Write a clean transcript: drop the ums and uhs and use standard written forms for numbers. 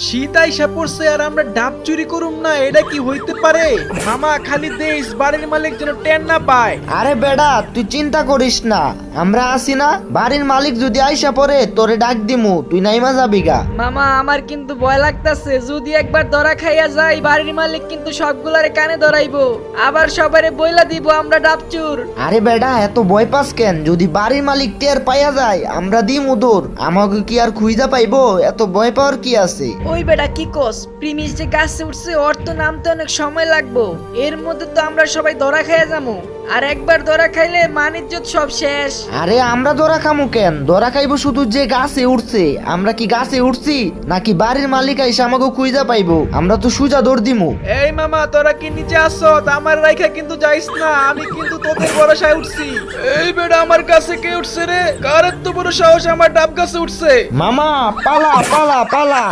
শীত আইসা পড়ছে আর আমরা ডাব চুরি করুম না, এটা কি হইতে পারে? মামা খালি দেশ বাড়ির মালিক যেন টেন না পায়। আরে বেডা তুই চিন্তা করিস না, আমরা আছি না। বাড়ির মালিক যদি আইসা পড়ে তোরে ডাক দিমু, তুই নাইমা যাবি গা। মামা আমার কিন্তু ভয় লাগতাছে, যদি একবার ধরা খাইয়া যাই বাড়ির মালিক কিন্তু সবগুলারে কানে ধরাইবো, আবার সবারে বইলা দিব আমরা ডাবচুর। আরে বেডা এত ভয় পাস কেন? যদি বাড়ির মালিক টের পাইয়া যায় আমরা দিমু দৌড়, আমাকে কি আর খুঁজা পাইবো? এত ভয় পাওয়ার কি আছে? ওই বেটা কি কস, প্রিমিস যে গাছে উঠছে ওর তো নামতে অনেক সময় লাগবো, এর মধ্যে তো আমরা সবাই ধরা খাইয়া যাবো, আর একবার ধরা খাইলে মান ইজ্জত সব শেষ। আরে আমরা ধরা খামু কেন? ধরা খাইবো শুধু যে গাছে উঠছে। আমরা কি গাছে উঠছি নাকি বাড়ির মালিক আইসা আমাকে খুঁজা পাইবো? আমরা তো সুজা দৌড় দিমু। এই মামা তোরা কি নিচে আসছো? আমার রাইখা কিন্তু যাইস না, আমি কিন্তু তোদের ভরসায় উঠছি। এই বেটা আমার কাছে কে উঠছে রে? কার এত বড় সাহস আমার ডাব গাছে উঠছে? মামা পালা পালা পালা।